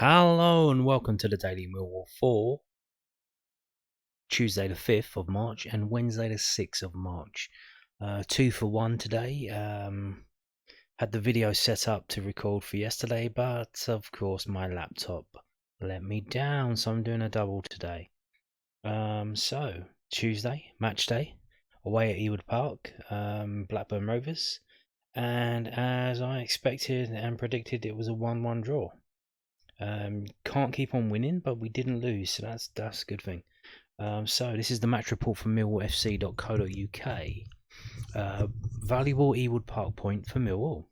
Hello and welcome to the Daily Millwall for Tuesday the 5th of March and Wednesday the 6th of March. 2 for 1 today. Had the video set up to record for yesterday, but of course my laptop let me down, so I'm doing a double today. So Tuesday, match day, away at Ewood Park, Blackburn Rovers, and as I expected and predicted, it was a 1-1 draw. Can't keep on winning, but we didn't lose, so that's a good thing. So this is the match report from millwallfc.co.uk. Valuable Ewood Park point for Millwall.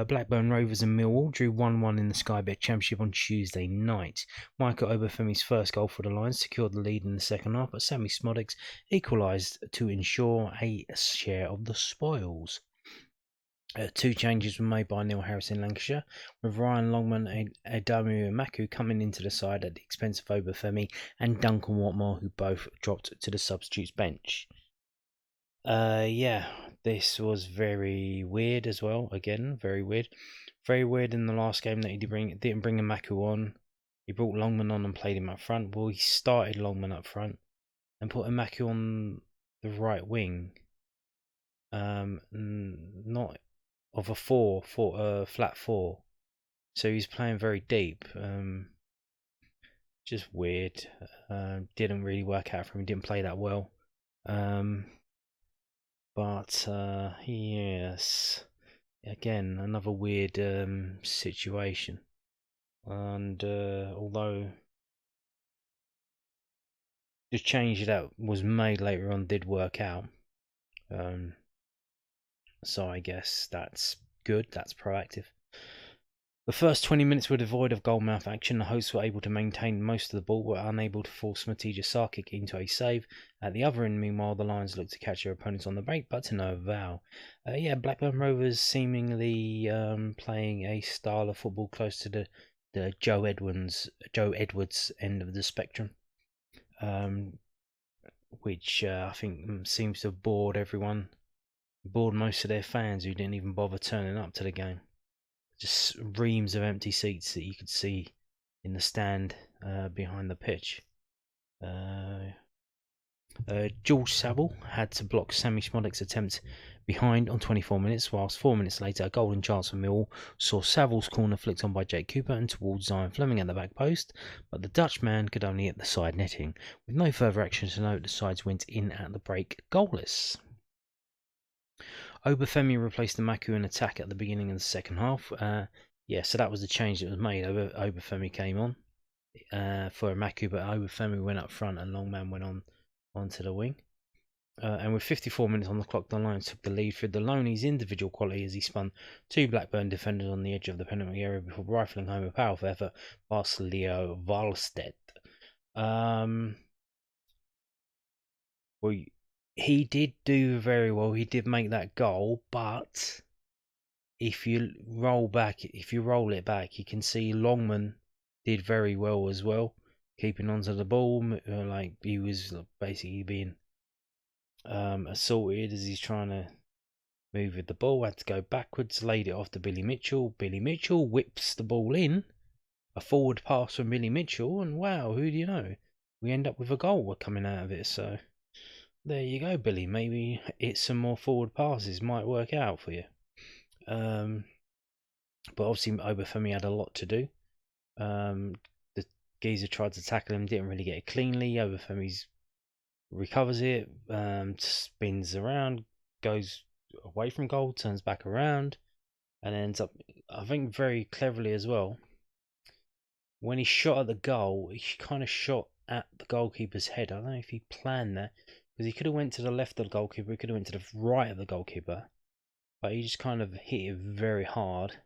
Blackburn Rovers and Millwall drew 1-1 in the Sky Bet Championship on Tuesday night. Michael Obafemi's first goal for the Lions secured the lead in the second half, but Sammy Smodics equalised to ensure a share of the spoils. 2 changes were made by Neil Harris in Lancashire, with Ryan Longman and Adamu Maku coming into the side at the expense of Obafemi and Duncan Watmore, who both dropped to the substitutes bench. This was very weird as well. Again, very weird. Very weird in the last game that he didn't bring a Maku on. He brought Longman on and played him up front. Well, he started Longman up front and put a Maku on the right wing. Not of a flat four, so he's playing very deep. Just weird. Didn't really work out for him. He didn't play that well. But yes, again another weird situation. And although the change that was made later on did work out, so I guess that's good, that's proactive. The first 20 minutes were devoid of goalmouth action. The hosts were able to maintain most of the ball, but unable to force Matija Sarkic into a save. At the other end, meanwhile, the Lions looked to catch their opponents on the break, but to no avail. Blackburn Rovers seemingly playing a style of football close to the Joe Edwards end of the spectrum, which I think seems to have bored everyone. Bored most of their fans who didn't even bother turning up to the game. Just reams of empty seats that you could see in the stand behind the pitch. George Saville had to block Sammy Smodics' attempt behind on 24 minutes, whilst 4 minutes later a golden chance for Millwall saw Saville's corner flicked on by Jake Cooper and towards Zion Fleming at the back post, but the Dutchman could only hit the side netting. With no further action to note, the sides went in at the break goalless. Obafemi replaced the Maku in attack at the beginning of the second half. So that was the change that was made. Obafemi came on for Maku, but Obafemi went up front and Longman went onto the wing. And with 54 minutes on the clock, the Lions took the lead through Deloney's individual quality as he spun 2 Blackburn defenders on the edge of the penalty area before rifling home a powerful effort past Leo Valstedt. He did do very well. He did make that goal, but if you roll it back, you can see Longman did very well as well, keeping onto the ball. Like he was basically being assaulted as he's trying to move with the ball. Had to go backwards, laid it off to Billy Mitchell. Billy Mitchell whips the ball in, a forward pass from Billy Mitchell, and wow, who do you know? We end up with a goal coming out of it. So there you go, Billy. Maybe it's some more forward passes might work out for you. But obviously Obafemi had a lot to do. The geezer tried to tackle him, didn't really get it cleanly. Obafemi recovers it, spins around, goes away from goal, turns back around, and ends up, I think very cleverly as well, when he shot at the goal, he kind of shot at the goalkeeper's head. I don't know if he planned that, because he could have went to the left of the goalkeeper, he could have went to the right of the goalkeeper, but he just kind of hit it very hard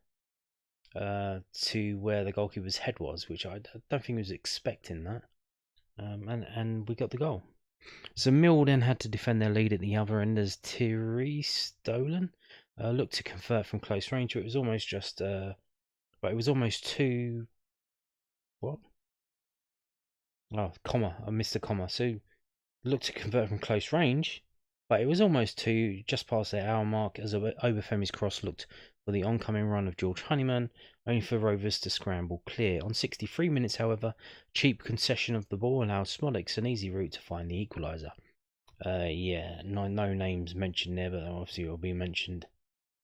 to where the goalkeeper's head was, which I don't think he was expecting that. And we got the goal. So Mill then had to defend their lead at the other end as Thierry Stolen looked to convert from close range. It was almost just, but it was almost too. What? Oh, comma! I missed the comma. So looked to convert from close range, but it was almost to just past the hour mark as Obafemi's cross looked for the oncoming run of George Honeyman, only for Rovers to scramble clear. On 63 minutes, however, cheap concession of the ball allowed Smolix an easy route to find the equaliser. Yeah, no names mentioned there, but obviously it will be mentioned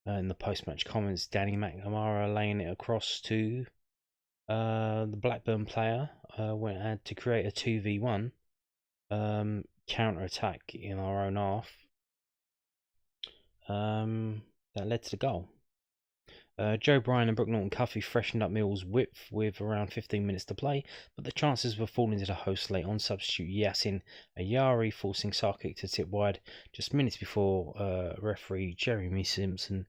in the post-match comments. Danny McNamara laying it across to the Blackburn player had to create a 2v1 counter-attack in our own half that led to the goal. Joe Bryan and Brooke Norton-Cuffy freshened up Mill's width with around 15 minutes to play, but the chances were falling to the hosts late on. Substitute Yassin Ayari forcing Sarkic to tip wide just minutes before referee Jeremy Simpson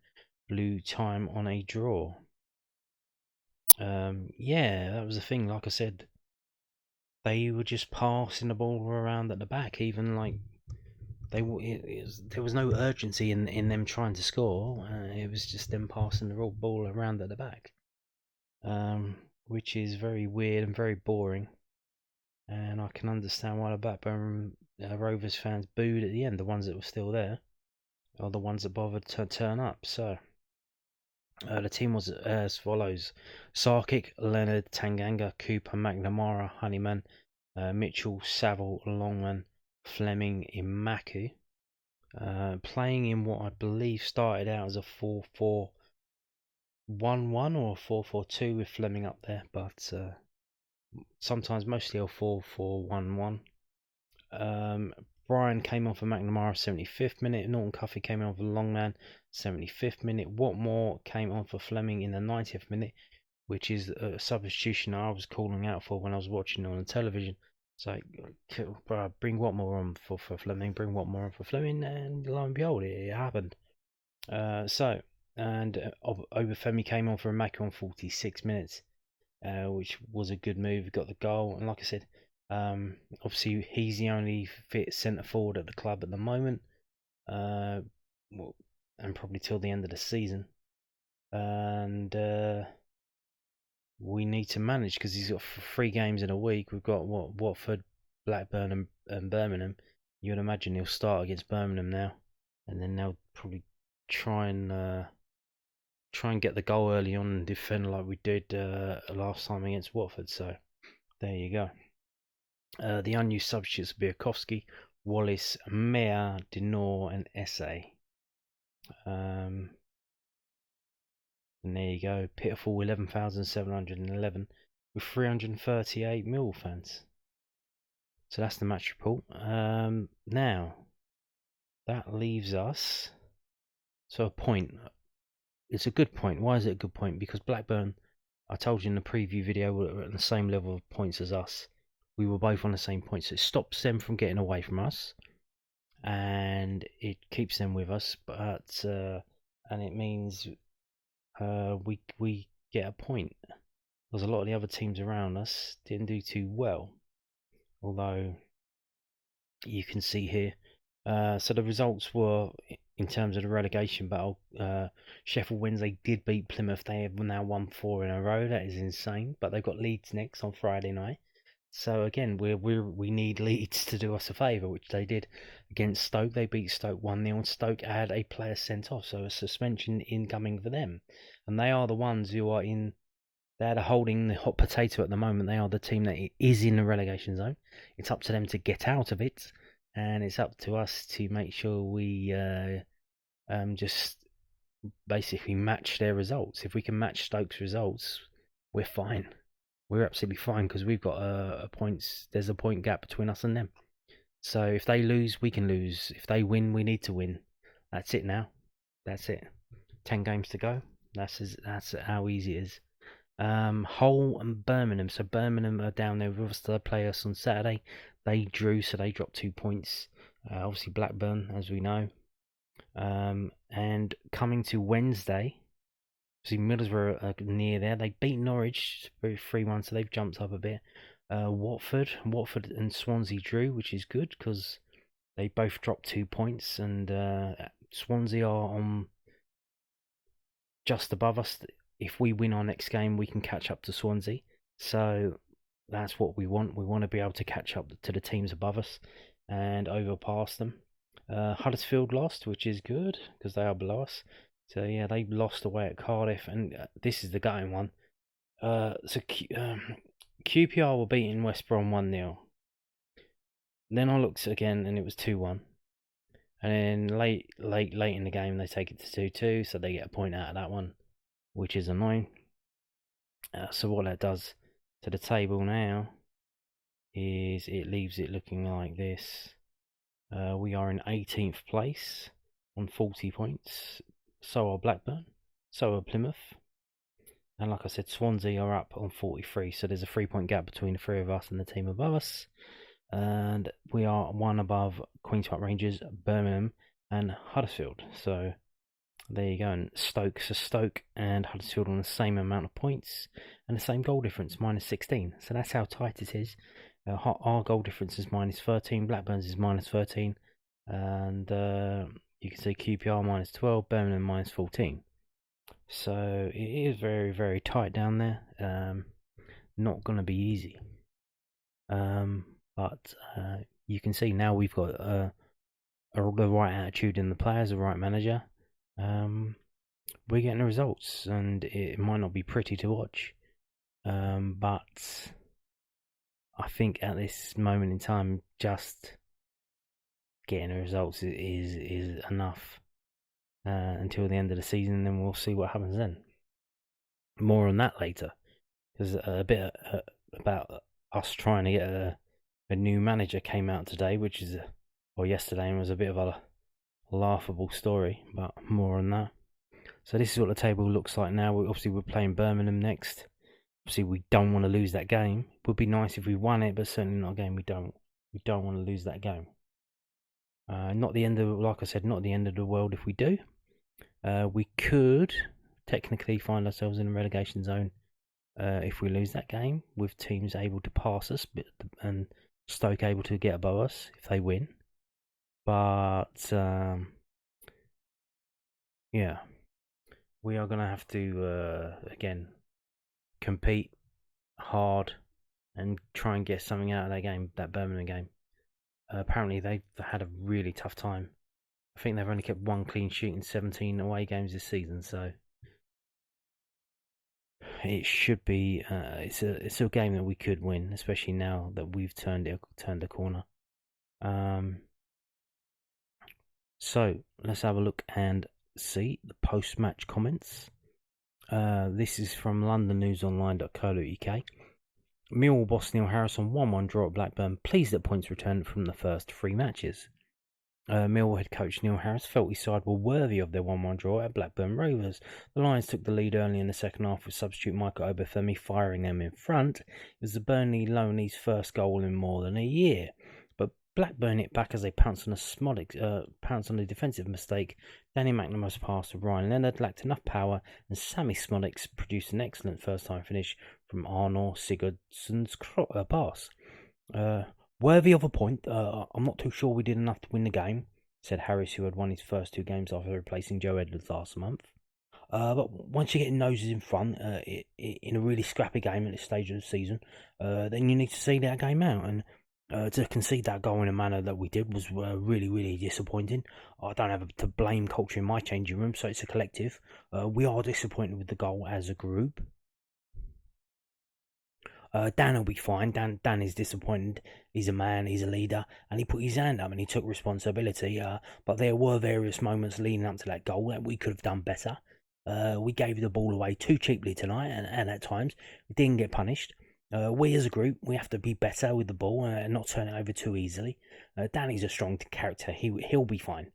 blew time on a draw. Yeah, that was the thing. Like I said, they were just passing the ball around at the back, even like there was no urgency in them trying to score. It was just them passing the ball around at the back, which is very weird and very boring. And I can understand why the Blackburn Rovers fans booed at the end. The ones that were still there are the ones that bothered to turn up. So the team was as follows: Sarkic, Leonard, Tanganga, Cooper, McNamara, Honeyman, Mitchell, Saville, Longman, Fleming, Imaku. Playing in what I believe started out as a 4-4-1-1 or a 4-4-2 with Fleming up there, but sometimes mostly a 4-4-1-1. Bryan came on for McNamara 75th minute. Norton Cuffy came on for Longman 75th minute. Watmore came on for Fleming in the 90th minute, which is a substitution I was calling out for when I was watching it on the television. So bring Watmore on for Fleming, bring Watmore on for Fleming, and lo and behold, it happened. Obafemi came on for Imaku on 46 minutes, which was a good move. He got the goal, and like I said, obviously he's the only fit centre forward at the club at the moment, and probably till the end of the season. And we need to manage because he's got 3 games in a week. We've got Watford, Blackburn, and Birmingham. You would imagine he'll start against Birmingham now, and then they'll probably try and get the goal early on and defend like we did last time against Watford. So there you go. The unused substitutes: Biakovsky, Wallace, Mea, Denor, and Essay. And there you go, pitiful 11,711 with 338 Millwall fans. So that's the match report. Now, that leaves us a point. It's a good point. Why is it a good point? Because Blackburn, I told you in the preview video, were at the same level of points as us. We were both on the same points. So it stops them from getting away from us, and it keeps them with us. But and it means we get a point, because a lot of the other teams around us didn't do too well, although you can see here. So the results were, in terms of the relegation battle, Sheffield Wednesday did beat Plymouth. They have now won 4 in a row. That is insane. But they've got Leeds next on Friday night. So again, we need Leeds to do us a favour, which they did against Stoke. They beat Stoke 1-0, and Stoke had a player sent off, so a suspension incoming for them. And they are the ones who are they're holding the hot potato at the moment. They are the team that is in the relegation zone. It's up to them to get out of it, and it's up to us to make sure we just basically match their results. If we can match Stoke's results, we're fine. We're absolutely fine, because we've got there's a point gap between us and them. So if they lose, we can lose. If they win, we need to win. That's it now. That's it. 10 games to go. That's how easy it is. Hull and Birmingham. So Birmingham are down there with us to play us on Saturday. They drew, so they dropped 2 points. Obviously Blackburn, as we know. And coming to Wednesday, see, Middlesbrough are near there. They beat Norwich 3-1, so they've jumped up a bit. Watford and Swansea drew, which is good because they both dropped 2 points, and Swansea are on just above us. If we win our next game, we can catch up to Swansea. So that's what we want. We want to be able to catch up to the teams above us and overpass them. Huddersfield lost, which is good because they are below us. So yeah, they lost away at Cardiff, and this is the gutting one. QPR were beating West Brom 1-0. Then I looked again, and it was 2-1. And then late in the game, they take it to 2-2, so they get a point out of that one, which is annoying. So what that does to the table now is it leaves it looking like this. We are in 18th place on 40 points. So are Blackburn. So are Plymouth. And like I said, Swansea are up on 43. So there's a 3-point gap between the three of us and the team above us. And we are one above Queen's Park Rangers, Birmingham, and Huddersfield. So there you go. And Stoke and Huddersfield on the same amount of points and the same goal difference, -16. So that's how tight it is. Our goal difference is -13, Blackburn's is -13, and you can see QPR -12, Birmingham -14. So it is very, very tight down there. Not going to be easy. But you can see now we've got the right attitude in the players, the right manager. We're getting the results, and it might not be pretty to watch, but I think at this moment in time, just getting the results is enough until the end of the season, and then we'll see what happens then. More on that later, because a bit about us trying to get a new manager came out today, which is yesterday, and was a bit of a laughable story, but more on that. So this is what the table looks like now. Obviously, we're playing Birmingham next. Obviously, we don't want to lose that game. It would be nice if we won it, but certainly not a game we don't want to lose that game. Not the end of, like I said, not the end of the world if we do. We could technically find ourselves in a relegation zone if we lose that game, with teams able to pass us and Stoke able to get above us if they win. But yeah, we are going to have to again compete hard and try and get something out of that game, that Birmingham game. Apparently they've had a really tough time. I think they've only kept one clean sheet in 17 away games this season, so it should be it's a game that we could win, especially now that we've turned the corner. So let's have a look and see the post-match comments. This is from londonnewsonline.co.uk. Millwall boss Neil Harrison 1-1 draw at Blackburn, pleased at points returned from the first 3 matches. Millwall head coach Neil Harris felt his side were worthy of their 1-1 draw at Blackburn Rovers. The Lions took the lead early in the second half with substitute Michael Obafemi firing them in front. It was the Burnley loanee's first goal in more than a year. But Blackburn hit back as they pounced on a defensive mistake. Danny McNamar's pass to Ryan Leonard lacked enough power, and Sammy Smolix produced an excellent first-time finish from Arnor Sigurdsson's pass. Worthy of a point. I'm not too sure we did enough to win the game, said Harris, who had won his first 2 games after replacing Joe Edwards last month. But once you get noses in front in a really scrappy game at this stage of the season, then you need to see that game out. And to concede that goal in a manner that we did was really, really disappointing. I don't have to blame culture in my changing room, so it's a collective. We are disappointed with the goal as a group. Dan will be fine. Dan is disappointed. He's a man, he's a leader, and he put his hand up and he took responsibility. But there were various moments leading up to that goal that we could have done better. We gave the ball away too cheaply tonight, and at times we didn't get punished. We as a group, we have to be better with the ball and not turn it over too easily. Danny's a strong character. He'll be fine.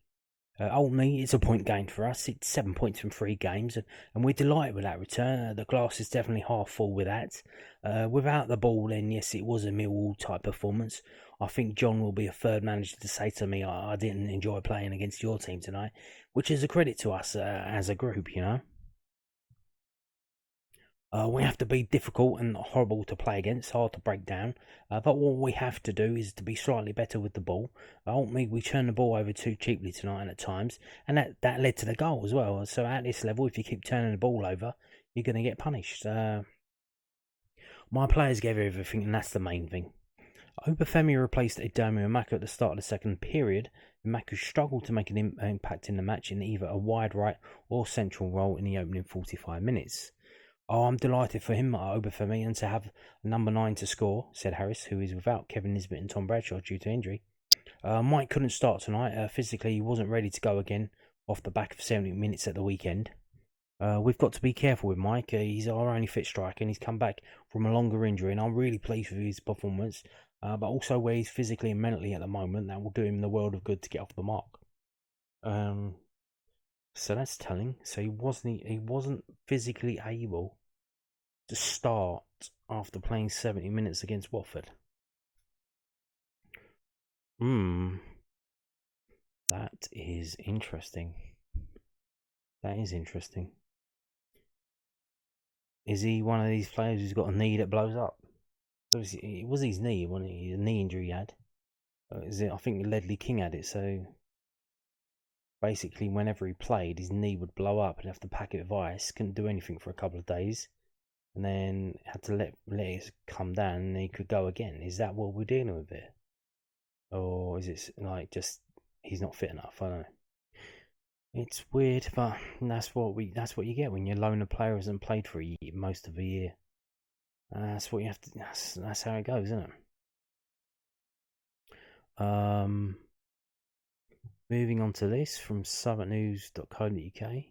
Ultimately, it's a point gained for us. It's 7 points from 3 games, and we're delighted with that return. The glass is definitely half full with that. Without the ball, then yes, it was a Millwall type performance. I think John will be a third manager to say to me, I didn't enjoy playing against your team tonight, which is a credit to us as a group, you know. We have to be difficult and horrible to play against, hard to break down. But what we have to do is to be slightly better with the ball. Ultimately, we turned the ball over too cheaply tonight and at times, and that led to the goal as well. So at this level, if you keep turning the ball over, you're going to get punished. My players gave everything, and that's the main thing. Obafemi replaced Adamu Emaka at the start of the second period. Emaka struggled to make an impact in the match in either a wide right or central role in the opening 45 minutes. "Oh, I'm delighted for him, Obafemi, and to have number 9 to score," said Harris, who is without Kevin Nisbet and Tom Bradshaw due to injury. Mike couldn't start tonight. Physically, he wasn't ready to go again off the back of 70 minutes at the weekend. We've got to be careful with Mike. He's our only fit striker, and he's come back from a longer injury, and I'm really pleased with his performance. But also where he's physically and mentally at the moment, that will do him the world of good to get off the mark. So that's telling. So he wasn't physically able to start after playing 70 minutes against Watford. That is interesting. That is interesting. Is he one of these players who's got a knee that blows up? It was his knee, wasn't it? A knee injury he had. I think Ledley King had it, so basically whenever he played, his knee would blow up and have to pack it with ice, couldn't do anything for a couple of days, and then had to let it come down and he could go again. Is that what we're dealing with here? Or is it like just he's not fit enough? I don't know. It's weird, but that's what you get when you loan a player who hasn't played for most of a year. That's what you have to. That's how it goes, isn't it? Moving on to this from southwarknews.co.uk.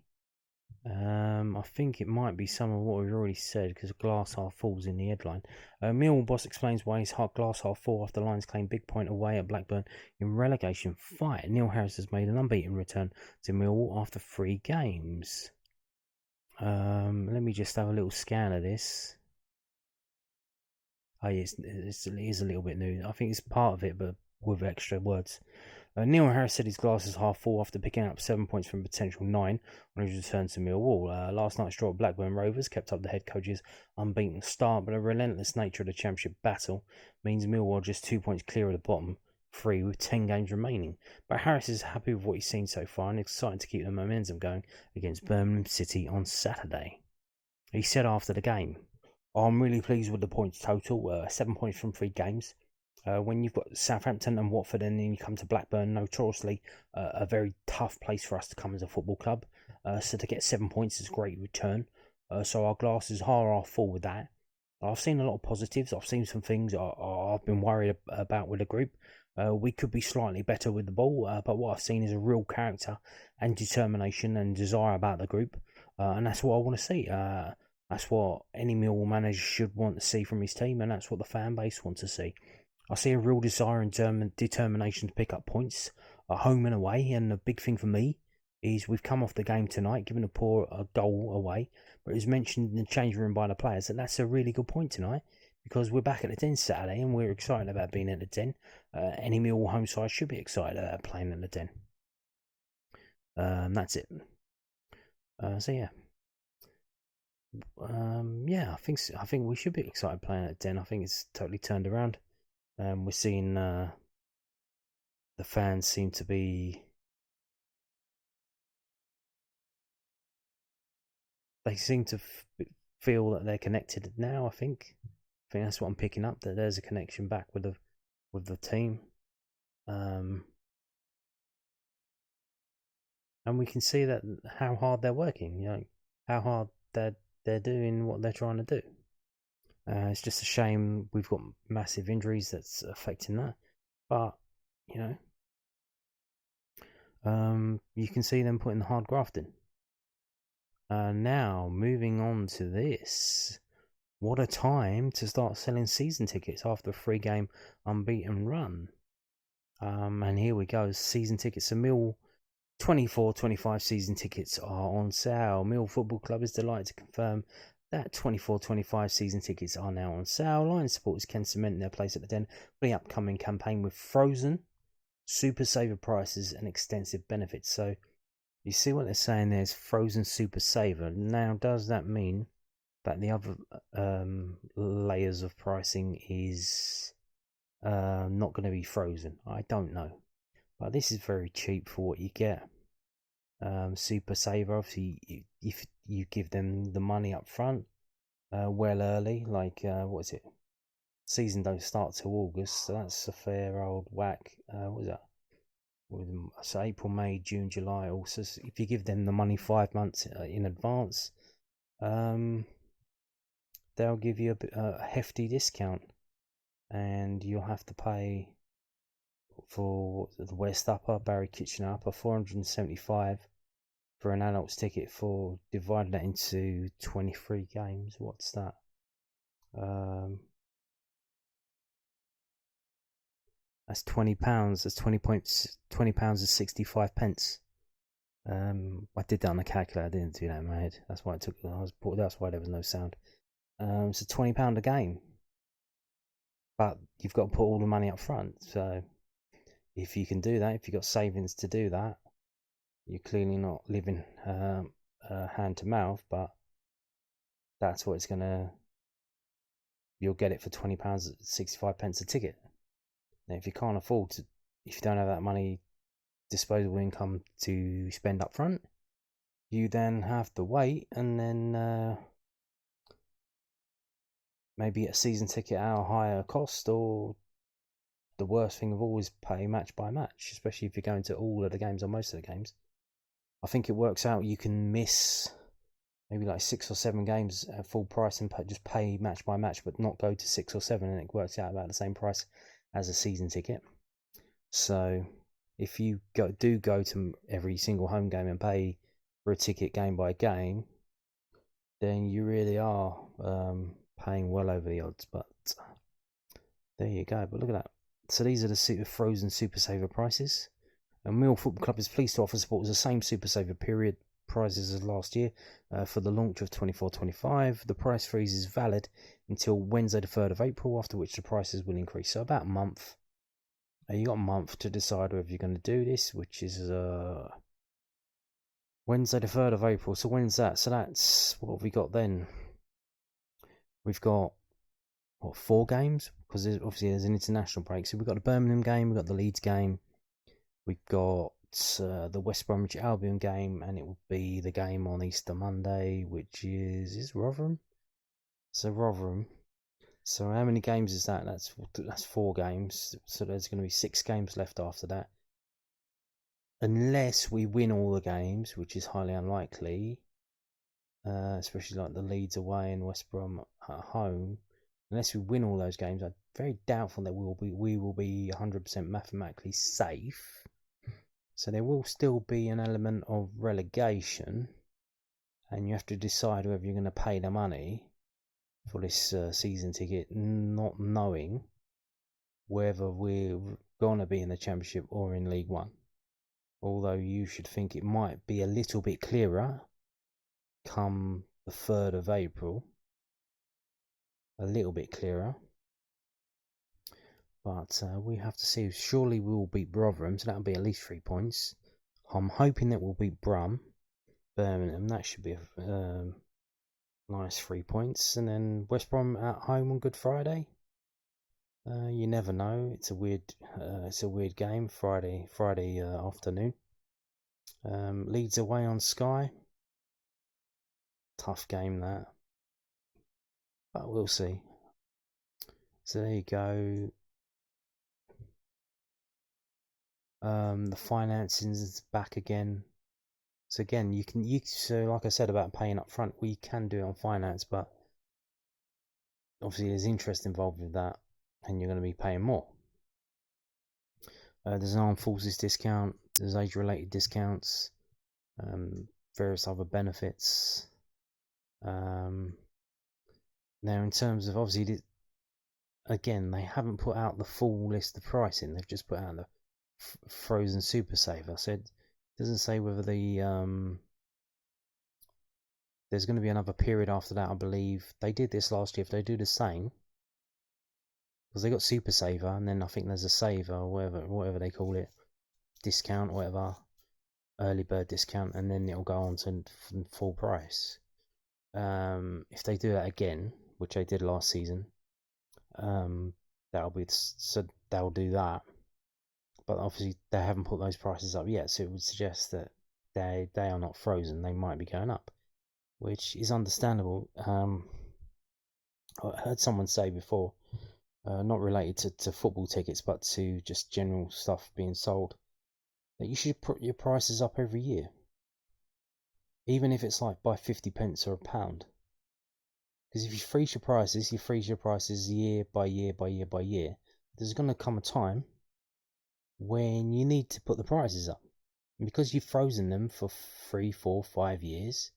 I think it might be some of what we've already said because glass half falls in the headline. Millwall boss explains why his glass half full after Lions claim big point away at Blackburn in relegation fight. Neil Harris has made an unbeaten return to Millwall after 3 games. Let me just have a little scan of this. Oh, yes, it is a little bit new. I think it's part of it, but with extra words. Neil Harris said his glass is half full after picking up 7 points from a potential 9 on his return to Millwall. Last night's draw at Blackburn Rovers kept up the head coach's unbeaten start, but the relentless nature of the championship battle means Millwall are just 2 points clear of the bottom 3 with 10 games remaining. But Harris is happy with what he's seen so far and excited to keep the momentum going against Birmingham City on Saturday. He said after the game, "I'm really pleased with the points total, 7 points from 3 games. When you've got Southampton and Watford and then you come to Blackburn, notoriously a very tough place for us to come as a football club. So to get 7 points is a great return. So our glasses are full with that. I've seen a lot of positives. I've seen some things I've been worried about with the group. We could be slightly better with the ball, but what I've seen is a real character and determination and desire about the group. And that's what I want to see. That's what any Millwall manager should want to see from his team, and that's what the fan base wants to see. I see a real desire and determination to pick up points at home and away, and the big thing for me is we've come off the game tonight, given a goal away, but it was mentioned in the change room by the players that that's a really good point tonight, because we're back at the Den Saturday and we're excited about being at the Den. Any Millwall home side should be excited about playing at the Den. That's it. So yeah. I think we should be excited playing at Den. I think it's totally turned around. We're seeing the fans seem to be. They seem to feel that they're connected now. I think that's what I'm picking up. That there's a connection back with the team, and we can see that how hard they're working. How hard they're doing what they're trying to do. It's just a shame we've got massive injuries that's affecting that, but you can see them putting the hard graft in. Now moving on to this, what a time to start selling season tickets after a 3-game unbeaten run. And here we go, season tickets. The Mill 24-25 season tickets are on sale. Millwall Football Club is delighted to confirm that 24-25 season tickets are now on sale. Lions supporters can cement their place at the Den for the upcoming campaign with frozen super saver prices and extensive benefits. So you see what they're saying there's frozen super saver. Now, does that mean that the other layers of pricing is not going to be frozen? I don't know. But this is very cheap for what you get. Super saver, obviously, if you give them the money up front well early, like what is it, season don't start till August, so that's a fair old whack. What is that? So April, May, June, July. Also, if you give them the money 5 months in advance, they'll give you a hefty discount, and you'll have to pay for the West Upper, Barry Kitchener Upper, £475 for an adult's ticket. For dividing that into 23 games, what's that? That's £20. That's £20 is 65 pence. I did that on the calculator. I didn't do that in my head. That's why it took. That's why there was no sound. It's £20 a game, but you've got to put all the money up front. So if you can do that, if you've got savings to do that, you're clearly not living hand to mouth. But that's what it's gonna. You'll get it for £20, 65 pence a ticket. Now, if you can't afford to, if you don't have that money, disposable income to spend up front, you then have to wait and then maybe get a season ticket at a higher cost, or the worst thing of all is pay match by match, especially if you're going to all of the games or most of the games. I think it works out you can miss maybe like 6 or 7 games at full price and just pay match by match, but not go to 6 or 7, and it works out about the same price as a season ticket. So if you do go to every single home game and pay for a ticket game by game, then you really are paying well over the odds. But there you go. But look at that. So these are the frozen Super Saver prices. And Millwall Football Club is pleased to offer supporters the same Super Saver period prices as last year for the launch of 24-25. The price freeze is valid until Wednesday the 3rd of April, after which the prices will increase. So about a month. You got a month to decide whether you're going to do this, which is Wednesday the 3rd of April. So when's that? So that's, what have we got then? We've got, 4 games? Because obviously there's an international break. So we've got the Birmingham game, we've got the Leeds game, we've got the West Bromwich Albion game, and it will be the game on Easter Monday, which is Rotherham? So Rotherham. So how many games is that? That's 4 games. So there's going to be 6 games left after that. Unless we win all the games, which is highly unlikely, especially like the Leeds away and West Brom at home. Unless we win all those games, I'm very doubtful that we will be 100% mathematically safe. So there will still be an element of relegation, and you have to decide whether you're going to pay the money for this season ticket, not knowing whether we're going to be in the Championship or in League One. Although you should think it might be a little bit clearer come the 3rd of April. A little bit clearer. But we have to see. Surely we will beat Rotherham, so that'll be at least 3 points. I'm hoping that we'll beat Birmingham. That should be a nice 3 points. And then West Brom at home on Good Friday. You never know. It's a weird game. Friday afternoon. Leeds away on Sky. Tough game that. But we'll see. So there you go. The financing is back again. So again, so like I said about paying up front, we can do it on finance, but obviously there's interest involved with that, and you're going to be paying more. There's an armed forces discount, there's age-related discounts, various other benefits. Now, in terms of, obviously, again, they haven't put out the full list of pricing. They've just put out the frozen Super Saver. So it doesn't say whether there's going to be another period after that. I believe they did this last year. If they do the same, because they got Super Saver, and then I think there's a Saver or whatever they call it, discount or whatever, early bird discount, and then it'll go on to full price. If they do that again, which they did last season, they'll do that. But obviously they haven't put those prices up yet, so it would suggest that they are not frozen. They might be going up, which is understandable. I heard someone say before, not related to football tickets, but to just general stuff being sold, that you should put your prices up every year, even if it's like by 50 pence or a pound. Because if you freeze your prices year by year by year by year, there's going to come a time when you need to put the prices up. And because you've frozen them for 3, 4, 5 years,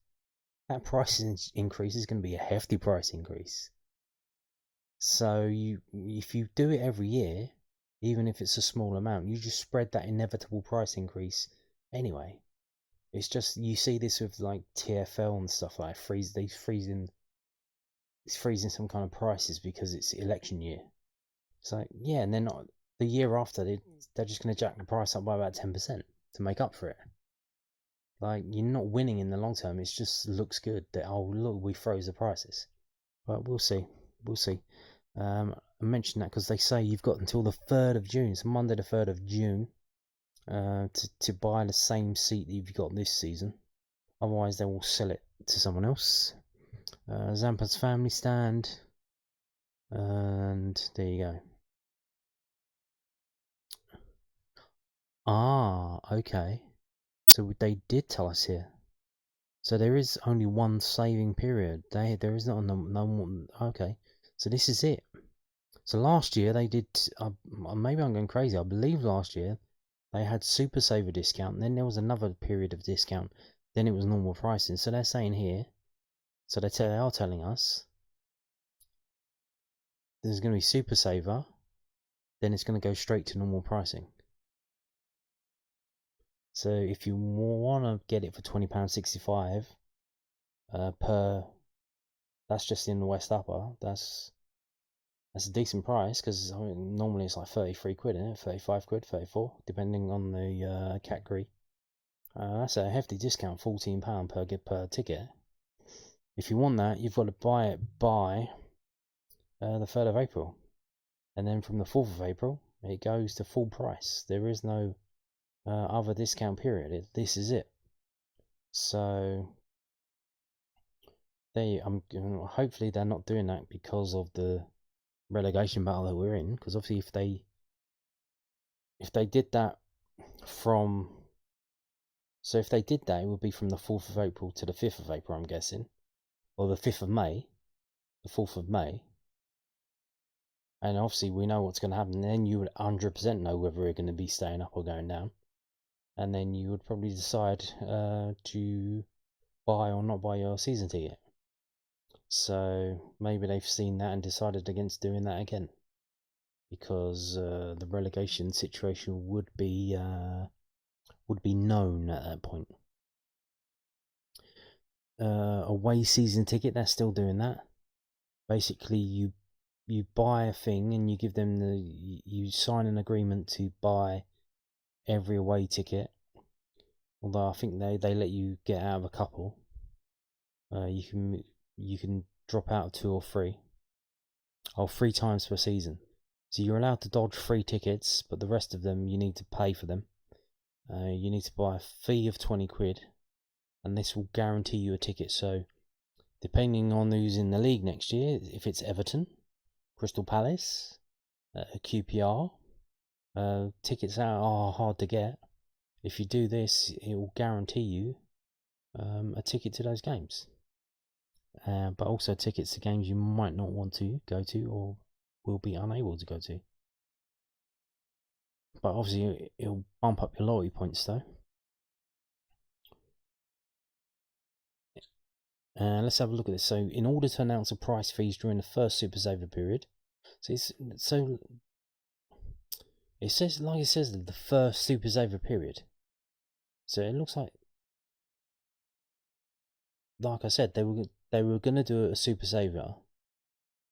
that price increase is going to be a hefty price increase. So if you do it every year, even if it's a small amount, you just spread that inevitable price increase anyway. It's just, you see this with like TFL and stuff like that, it's freezing some kind of prices because it's election year. So yeah, and then the year after they're just going to jack the price up by about 10% to make up for it. Like, you're not winning in the long term. It just looks good that, oh look, we froze the prices. But we'll see. I mentioned that because they say you've got until the 3rd of June, so Monday the 3rd of June, to buy the same seat that you've got this season. Otherwise they will sell it to someone else. Zampa's family stand, and there you go. Ah, okay. So they did tell us here. So there is only one saving period. There is not no more. Okay, so this is it. So last year they did. Maybe I'm going crazy. I believe last year they had Super Saver discount. Then there was another period of discount. Then it was normal pricing. So they're saying here. So they are telling us there's going to be Super Saver. Then it's going to go straight to normal pricing. So if you want to get it for £20.65 per, that's just in the West Upper. That's a decent price, because I mean, normally it's like 33 quid, isn't it? 35 quid, 34, depending on the category. That's a hefty discount, £14 per ticket. If you want that, you've got to buy it by the 3rd of April. And then from the 4th of April, it goes to full price. There is no other discount period. This is it. So hopefully they're not doing that because of the relegation battle that we're in. Because obviously, if they did that, it would be from the 4th of April to the 5th of April, I'm guessing, or the 5th of May, the 4th of May. And obviously, we know what's going to happen. Then you would 100% know whether we're going to be staying up or going down. And then you would probably decide to buy or not buy your season ticket. So maybe they've seen that and decided against doing that again, because the relegation situation would be known at that point. Away season ticket, they're still doing that. Basically, you buy a thing and you give them you sign an agreement to buy every away ticket. Although I think they let you get out of a couple. You can drop out of 2 or 3. 3 times per season. So you're allowed to dodge 3 tickets, but the rest of them you need to pay for them. You need to buy a fee of 20 quid, and this will guarantee you a ticket. So depending on who's in the league next year, if it's Everton, Crystal Palace, QPR, tickets are hard to get. If you do this, it will guarantee you a ticket to those games. But also tickets to games you might not want to go to or will be unable to go to. But obviously it'll bump up your loyalty points though. Let's have a look at this. So in order to announce a price freeze during the first Super Saver period, it says the first Super Saver period. So it looks like I said, they were going to do a Super Saver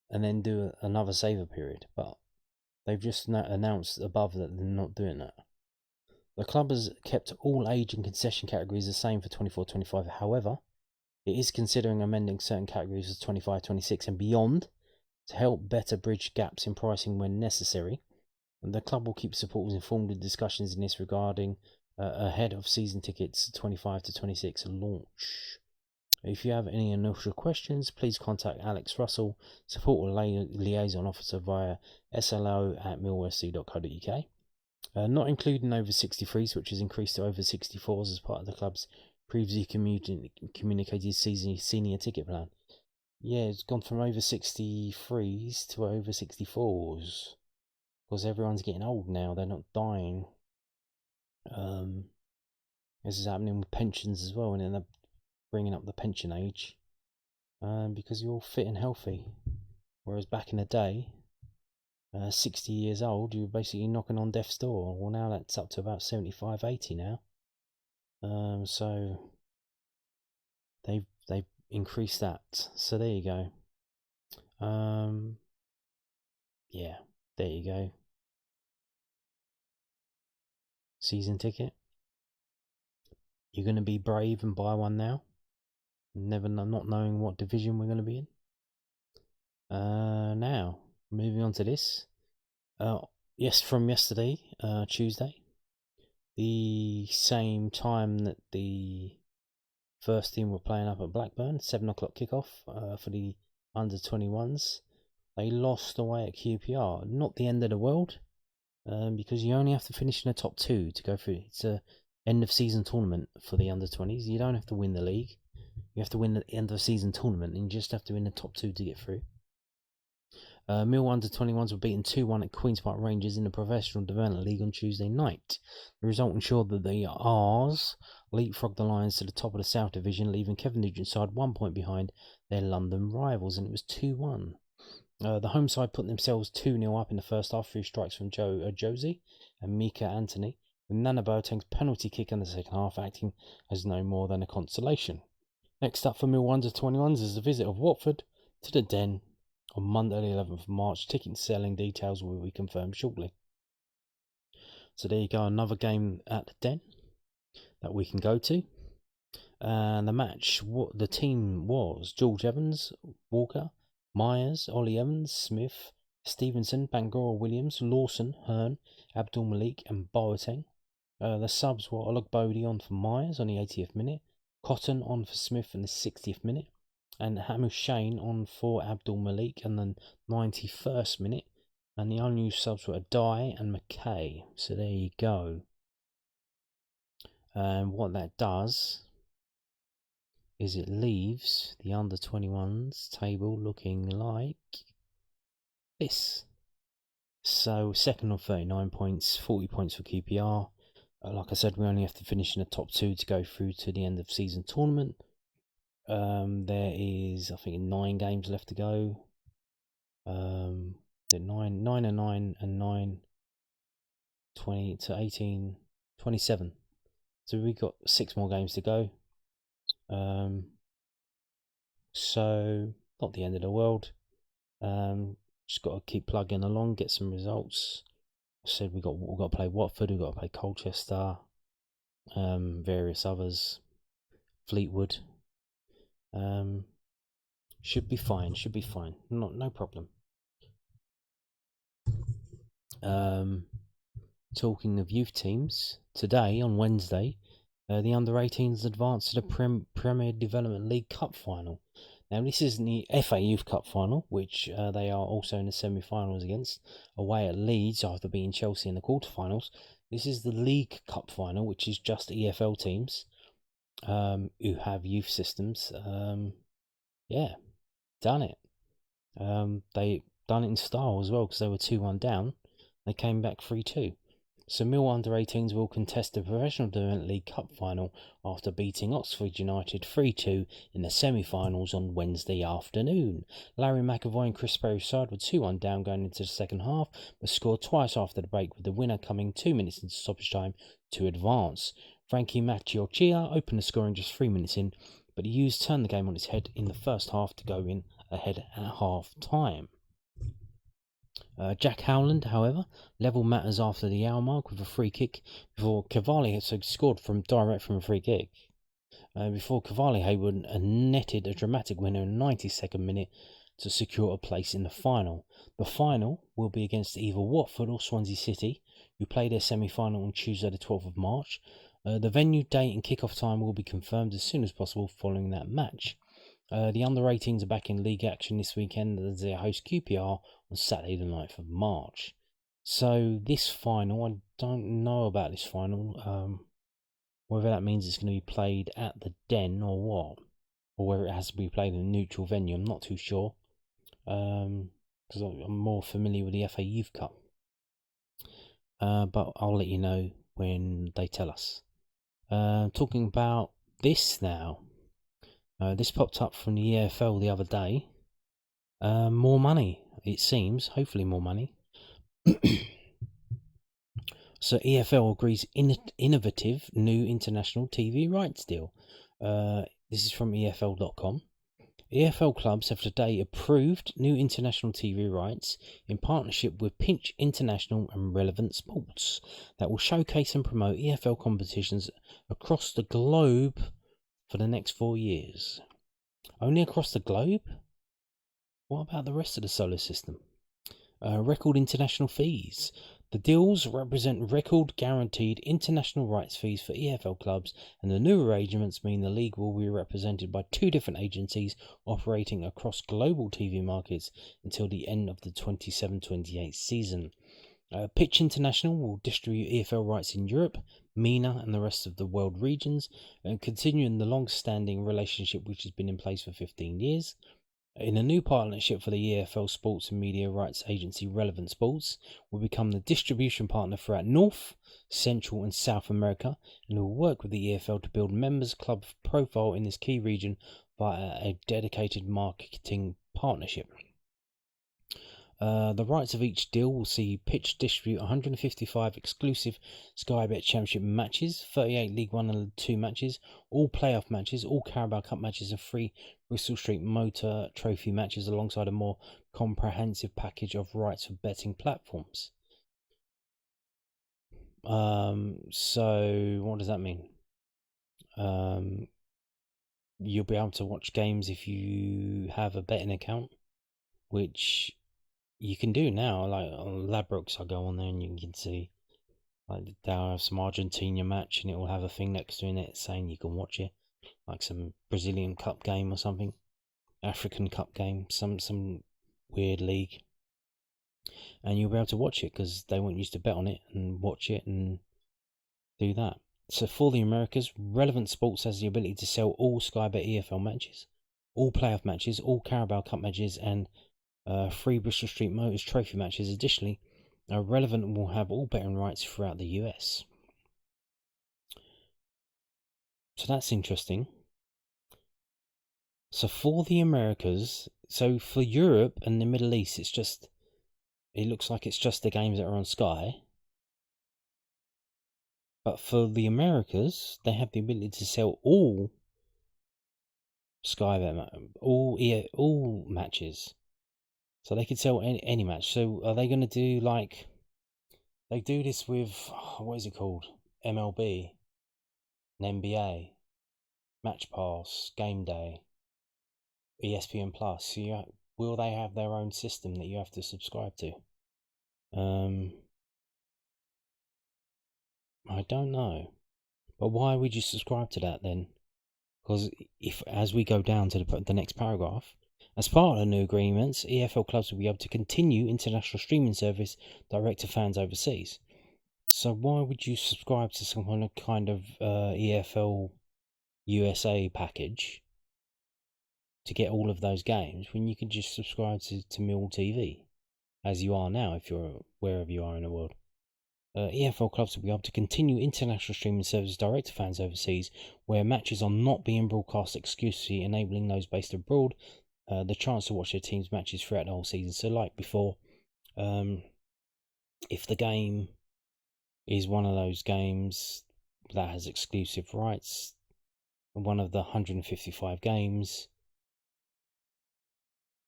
and then do another Saver period, but they've just announced above that they're not doing that. The club has kept all age and concession categories the same for 24-25. However, it is considering amending certain categories for 25-26 and beyond to help better bridge gaps in pricing when necessary. And the club will keep supporters informed in discussions in this regarding ahead of season tickets 25-26 launch. If you have any initial questions, please contact Alex Russell, Support or Liaison Officer via slo@millwallfc.co.uk. Not including over 63s, which has increased to over 64s as part of the club's previously communicated senior ticket plan. Yeah, it's gone from over 63s to over 64s. Because everyone's getting old now, they're not dying. This is happening with pensions as well, and then they're bringing up the pension age. Because you're all fit and healthy. Whereas back in the day, 60 years old, you were basically knocking on death's door. Well, now that's up to about 75, 80 now. So they've increased that. So there you go. Yeah, there you go. Season ticket. You're going to be brave and buy one now. Not knowing what division we're going to be in. Now, moving on to this. Yes, from yesterday, Tuesday. The same time that the first team were playing up at Blackburn, 7 o'clock kickoff for the under-21s. They lost away at QPR. Not the end of the world, because you only have to finish in the top 2 to go through. It's a end of season tournament for the under-20s. You don't have to win the league. You have to win the end of season tournament, and you just have to win the top 2 to get through. Millwall under-21s were beaten 2-1 at Queen's Park Rangers in the Professional Development League on Tuesday night. The result ensured that the R's leapfrogged the Lions to the top of the South Division, leaving Kevin Nugent's side 1 point behind their London rivals, and it was 2-1. The home side put themselves 2-0 up in the first half through strikes from Josie and Mika Anthony, with Nana Boateng's penalty kick in the second half acting as no more than a consolation. Next up for Millwall under-21s is the visit of Watford to the Den on Monday the 11th of March. Ticket selling details will be confirmed shortly. So there you go, another game at the Den that we can go to. And the match, the team was George Evans, Walker, Myers, Ollie Evans, Smith, Stevenson, Bangor Williams, Lawson, Hearn, Abdul Malik and Boateng. The subs were Ologbodi on for Myers on the 80th minute, Cotton on for Smith in the 60th minute, and Hamu Shane on for Abdul Malik in the 91st minute. And the unused subs were Adai and McKay. So there you go. And what that does is it leaves the under-21s table looking like this. So second on 39 points, 40 points for QPR. Like I said, we only have to finish in the top 2 to go through to the end of season tournament. There is, I think, 9 games left to go. 9 and 9 and 9, 20 to 18, 27. So we've got 6 more games to go. So not the end of the world. Just got to keep plugging along, get some results. I said we've got to play Watford, we've got to play Colchester, various others, Fleetwood. Should be fine. No problem. Talking of youth teams, today on Wednesday, the under-18s advanced to the Premier Development League Cup final. Now, this isn't the FA Youth Cup final, which they are also in the semi-finals against, away at Leeds after beating Chelsea in the quarter-finals. This is the League Cup final, which is just EFL teams who have youth systems. Yeah, done it. They done it in style as well, because they were 2-1 down. They came back 3-2. So Millwall under-18s will contest the Professional Development League Cup final after beating Oxford United 3-2 in the semi-finals on Wednesday afternoon. Larry McAvoy and Chris Perry's side were 2-1 down going into the second half, but scored twice after the break, with the winner coming 2 minutes into stoppage time to advance. Frankie Macchiochia opened the scoring just 3 minutes in, but the U's turned the game on its head in the first half to go in ahead at half-time. Jack Howland, however, levelled matters after the hour mark with a free kick before Cavalli had scored direct from a free kick. Before Cavalli Hayward netted a dramatic winner in the 92nd minute to secure a place in the final. The final will be against either Watford or Swansea City, who play their semi-final on Tuesday the 12th of March. The venue, date and kick-off time will be confirmed as soon as possible following that match. The under-18s are back in league action this weekend as they host QPR on Saturday the 9th of March. So this final, I don't know about this final, whether that means it's going to be played at the Den or what, or whether it has to be played in a neutral venue. I'm not too sure, because I'm more familiar with the FA Youth Cup. But I'll let you know when they tell us. Talking about this now, this popped up from the EFL the other day. More money, it seems. Hopefully more money. So EFL agrees innovative new international TV rights deal. This is from EFL.com. EFL clubs have today approved new international TV rights in partnership with Pinch International and Relevant Sports that will showcase and promote EFL competitions across the globe for the next 4 years. Only across the globe? What about the rest of the solar system? Record international fees. The deals represent record guaranteed international rights fees for EFL clubs, and the new arrangements mean the league will be represented by 2 different agencies operating across global TV markets until the end of the 27-28 season. Pitch International will distribute EFL rights in Europe, MENA and the rest of the world regions, and continuing the long-standing relationship which has been in place for 15 years. In a new partnership for the EFL Sports and Media Rights Agency, Relevant Sports will become the distribution partner throughout North, Central and South America, and will work with the EFL to build members' club profile in this key region via a dedicated marketing partnership. The rights of each deal will see Pitch distribute 155 exclusive Sky Bet Championship matches, 38 League 1 and League 2 matches, all playoff matches, all Carabao Cup matches and 3 Bristol Street Motor Trophy matches alongside a more comprehensive package of rights for betting platforms. So what does that mean? You'll be able to watch games if you have a betting account, which you can do now. Like on Ladbrokes, I go on there and you can see like they'll have some Argentina match and it will have a thing next to it saying you can watch it, like some Brazilian Cup game or something, African Cup game, some weird league, and you'll be able to watch it because they want you to bet on it and watch it and do that. So for the Americas, Relevant Sports has the ability to sell all Sky Bet EFL matches, all playoff matches, all Carabao Cup matches, and 3 Bristol Street Motors Trophy matches. Additionally, Relevant will have all betting rights throughout the US. So that's interesting. So for the Americas, so for Europe and the Middle East, it looks like it's just the games that are on Sky. But for the Americas, they have the ability to sell all Sky Bet, all matches. So they could sell any match. So are they going to do like they do this with what is it called? MLB, and NBA, Match Pass, Game Day, ESPN Plus. So will they have their own system that you have to subscribe to? I don't know. But why would you subscribe to that then? Because if, as we go down to the next paragraph, as part of the new agreements, EFL clubs will be able to continue international streaming service direct to fans overseas. So why would you subscribe to some kind of EFL USA package to get all of those games when you can just subscribe to Millwall TV, as you are now if you're wherever you are in the world? EFL clubs will be able to continue international streaming services direct to fans overseas where matches are not being broadcast exclusively, enabling those based abroad the chance to watch their team's matches throughout the whole season. So like before, if the game is one of those games that has exclusive rights, one of the 155 games,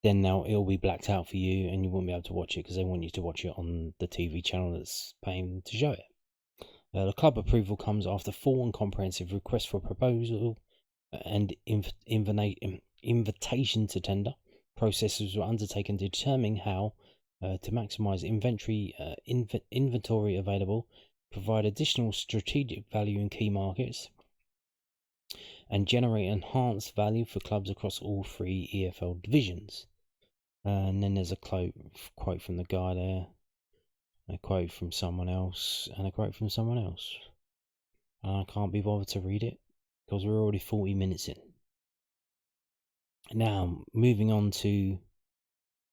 then now it'll be blacked out for you and you won't be able to watch it because they want you to watch it on the TV channel that's paying to show it. The club approval comes after full and comprehensive request for proposal and invitation to tender processes were undertaken to determine how to maximise inventory available, provide additional strategic value in key markets, and generate enhanced value for clubs across all 3 EFL divisions. And then there's a quote from the guy there, a quote from someone else, and a quote from someone else. And I can't be bothered to read it because we're already 40 minutes in. Now, moving on to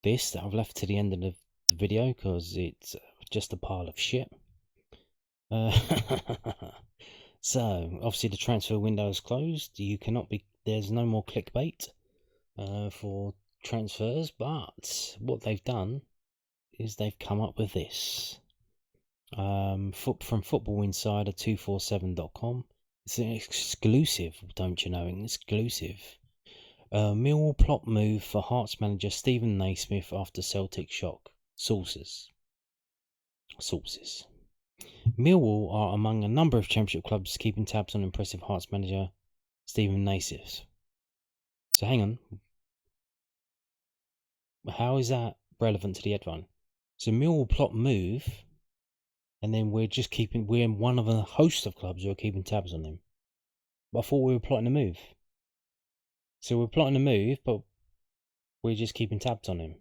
this that I've left to the end of the video because it's just a pile of shit. So, obviously the transfer window is closed. There's no more clickbait for transfers, but what they've done is they've come up with this. From Football Insider 247.com. It's an exclusive, don't you know? An exclusive. Millwall plot move for Hearts manager Stephen Naismith after Celtic shock. Sources. Millwall are among a number of Championship clubs keeping tabs on impressive Hearts manager Stephen Naismith. So hang on. How is that relevant to the headline? So Millwall plot move, and then we're one of a host of clubs who are keeping tabs on him. But I thought we were plotting a move. So we're plotting a move, but we're just keeping tabs on him.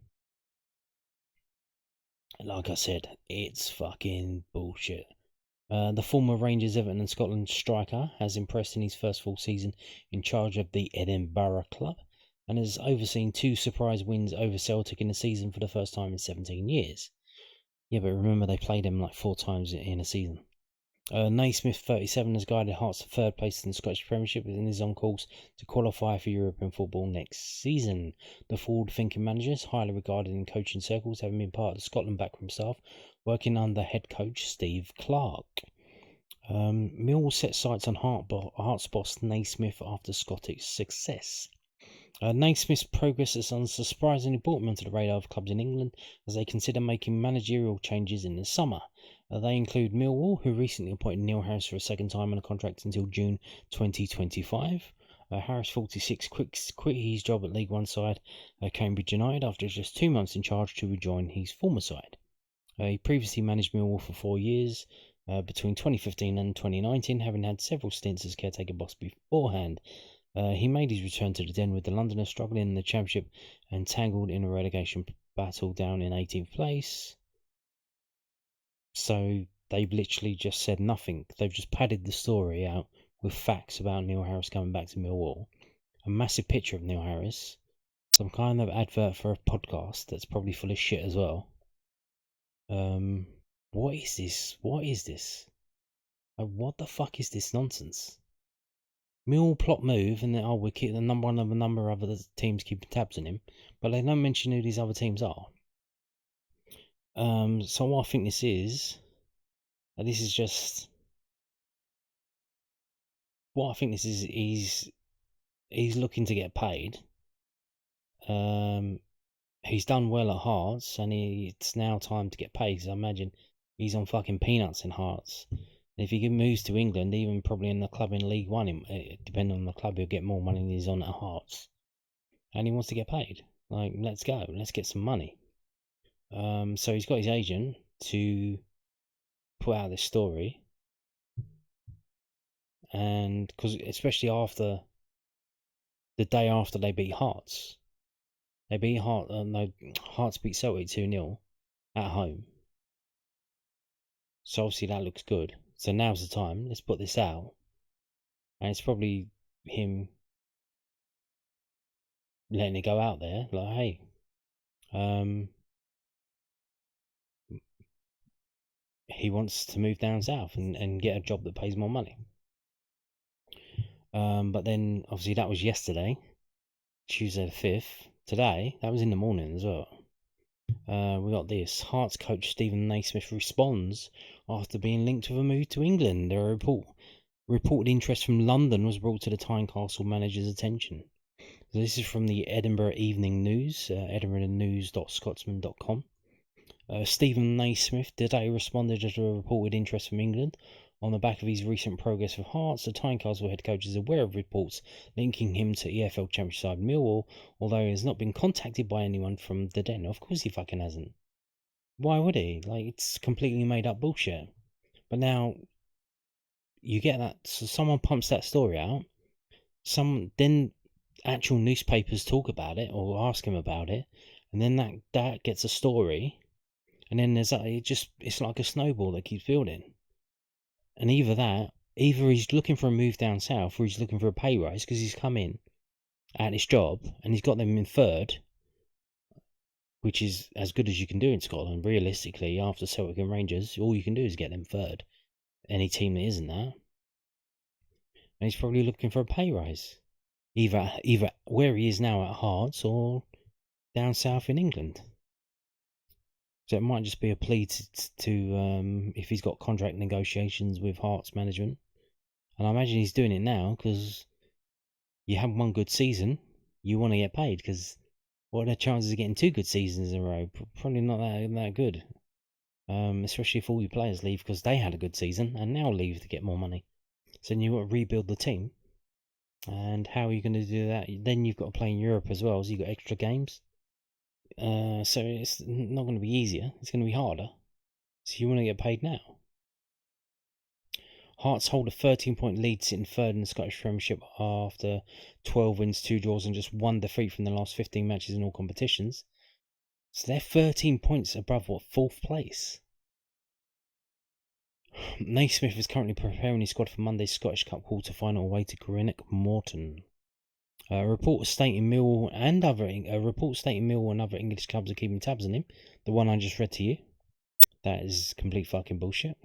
Like I said, it's fucking bullshit. The former Rangers, Everton and Scotland striker has impressed in his first full season in charge of the Edinburgh club and has overseen 2 surprise wins over Celtic in the season for the first time in 17 years. Yeah, but remember they played him like 4 times in a season. Naismith, 37, has guided Hearts to 3rd place in the Scottish Premiership and is on course to qualify for European football next season. The forward-thinking manager is highly regarded in coaching circles, having been part of the Scotland backroom staff, working under head coach Steve Clarke. Millwall set sights on Hearts boss Naismith after Scottish success. Naismith's progress has unsurprisingly brought him onto the radar of clubs in England as they consider making managerial changes in the summer. They include Millwall, who recently appointed Neil Harris for a second time on a contract until June 2025. Harris, 46, quit his job at League One side Cambridge United after just 2 months in charge to rejoin his former side. He previously managed Millwall for 4 years, between 2015 and 2019, having had several stints as caretaker boss beforehand. He made his return to the Den with the Londoners struggling in the Championship and tangled in a relegation battle down in 18th place. So they've literally just said nothing. They've just padded the story out with facts about Neil Harris coming back to Millwall. A massive picture of Neil Harris. Some kind of advert for a podcast that's probably full of shit as well. What is this? What the fuck is this nonsense? Millwall plot move, and then we keep the number of a number of other teams keeping tabs on him, but they don't mention who these other teams are. So what I think this is just what I think this is. He's looking to get paid. He's done well at Hearts, and it's now time to get paid. Because I imagine he's on fucking peanuts in Hearts. And if he moves to England, even probably in the club in League One, depending on the club, he'll get more money than he's on at Hearts. And he wants to get paid. Like, let's go. Let's get some money. So he's got his agent to put out this story. And because especially after the day after they beat Hearts. They beat Hearts beat Celtic 2-0 at home. So obviously that looks good. So now's the time. Let's put this out. And it's probably him letting it go out there. Like, hey, he wants to move down south and get a job that pays more money. But then obviously that was yesterday, Tuesday the 5th. Today, that was in the morning as well. We got this. Hearts coach Stephen Naismith responds after being linked with a move to England. A reported interest from London was brought to the Tynecastle manager's attention. So this is from the Edinburgh Evening News, edinburghnews.scotsman.com. Stephen Naismith today responded to a reported interest from England. On the back of his recent progress with Hearts, the Tynecastle head coach is aware of reports linking him to EFL Championship side Millwall, although he has not been contacted by anyone from the Den. Of course he fucking hasn't. Why would he? Like, it's completely made up bullshit. But now you get that, so someone pumps that story out. Then actual newspapers talk about it or ask him about it, and then that gets a story, and then there's that. It's like a snowball that keeps building. And either he's looking for a move down south, or he's looking for a pay rise because he's come in at his job and he's got them in third, which is as good as you can do in Scotland. Realistically, after Celtic and Rangers, all you can do is get them third. Any team that isn't that, and he's probably looking for a pay rise, either where he is now at Hearts or down south in England. So it might just be a plea to if he's got contract negotiations with Hearts management, and I imagine he's doing it now because you have one good season, you want to get paid, because what are the chances of getting 2 good seasons in a row? Probably not that good. Especially if all your players leave because they had a good season and now leave to get more money. So then you've got to rebuild the team. And how are you going to do that? Then you've got to play in Europe as well, so you've got extra games. So it's not going to be easier. It's going to be harder. So you want to get paid now. Hearts hold a 13-point lead, sitting third in the Scottish Premiership after 12 wins, 2 draws, and just 1 defeat from the last 15 matches in all competitions. So they're 13 points above 4th place. Naismith is currently preparing his squad for Monday's Scottish Cup quarter-final away to Greenock Morton. A report stating Millwall and other English clubs are keeping tabs on him. The one I just read to you. That is complete fucking bullshit.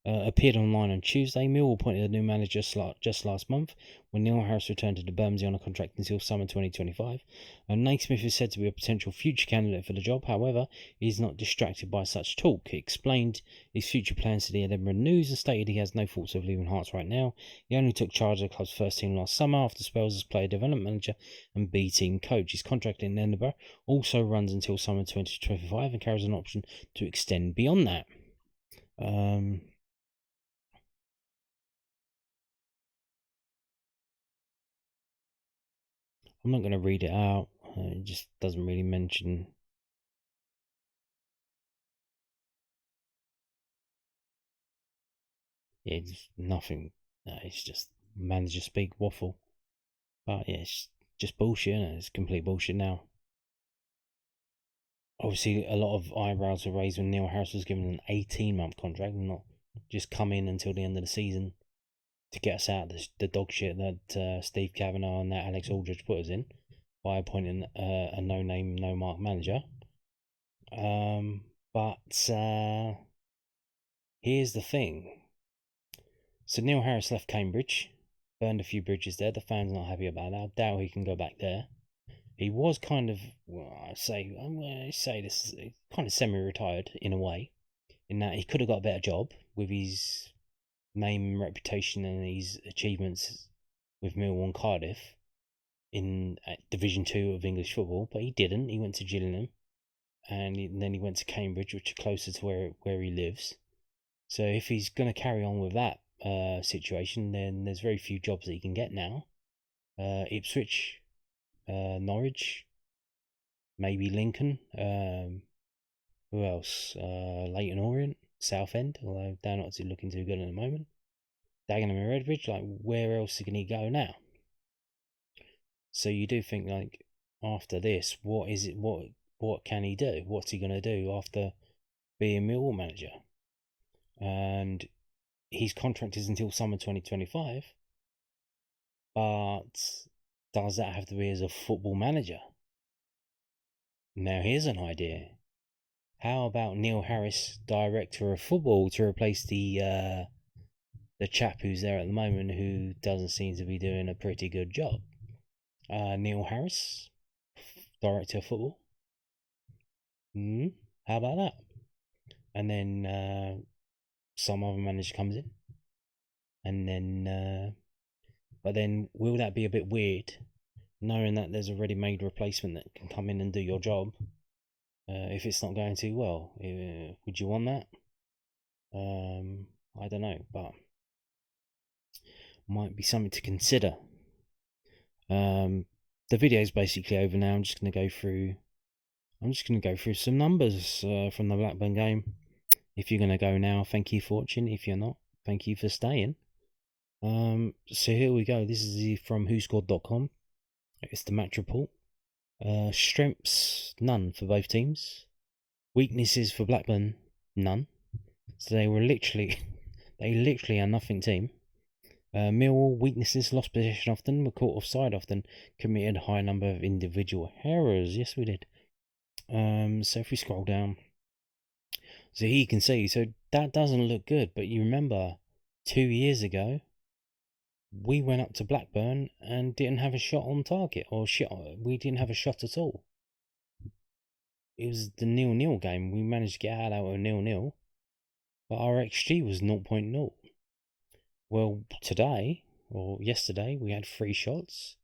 Appeared online on Tuesday. Millwall appointed a new manager just last month when Neil Harris returned to the Bermondsey on a contract until summer 2025. Naismith is said to be a potential future candidate for the job. However, he is not distracted by such talk. He explained his future plans to the Edinburgh News and stated he has no thoughts of leaving Hearts right now. He only took charge of the club's first team last summer after spells as player development manager and B team coach. His contract in Edinburgh also runs until summer 2025 and carries an option to extend beyond that. I'm not going to read it out. It just doesn't really mention. It's nothing. It's just manager speak waffle. But yeah, it's just bullshit. Isn't it? It's complete bullshit now. Obviously, a lot of eyebrows were raised when Neil Harris was given an 18-month contract and not just come in until the end of the season to get us out of the dog shit that Steve Kavanagh and that Alex Aldridge put us in by appointing a no-name, no-mark manager. But here's the thing. So Neil Harris left Cambridge, burned a few bridges there. The fans are not happy about that. I doubt he can go back there. He was kind of, I'm going to say this, kind of semi-retired in a way, in that he could have got a better job with his name and reputation and his achievements with Millwall and Cardiff in Division 2 of English football, but he didn't. He went to Gillingham, and then he went to Cambridge, which is closer to where he lives. So if he's going to carry on with that situation, then there's very few jobs that he can get now. Ipswich, Norwich, maybe Lincoln. Who else? Leyton Orient, Southend, although they're not looking too good at the moment. Dagenham and Redbridge, like where else can he go now? So you do think, like, after this, what can he do? What's he going to do after being Millwall manager? And his contract is until summer 2025, but does that have to be as a football manager? Now here's an idea. How about Neil Harris, director of football, to replace the chap who's there at the moment who doesn't seem to be doing a pretty good job? Neil Harris, director of football. How about that? And then some other manager comes in, and then but then will that be a bit weird, knowing that there's a ready-made replacement that can come in and do your job if it's not going too well? Would you want that? I don't know, but might be something to consider. The video is basically over now. I'm just going to go through some numbers from the Blackburn game. If you're going to go now, thank you for watching. If you're not, thank you for staying. So here we go. This is from whoscored.com. It's the match report. Strengths, none for both teams. Weaknesses for Blackburn, none. So they literally are nothing team. Millwall, weaknesses, lost possession often, were caught offside often, committed a high number of individual errors. Yes, we did. So if we scroll down, so here you can see, so that doesn't look good, but you remember 2 years ago, we went up to Blackburn and didn't have a shot on target, or we didn't have a shot at all. It was the 0-0 game. We managed to get out of 0-0, but our XG was 0.0. Well, today, or yesterday, we had 3 shots.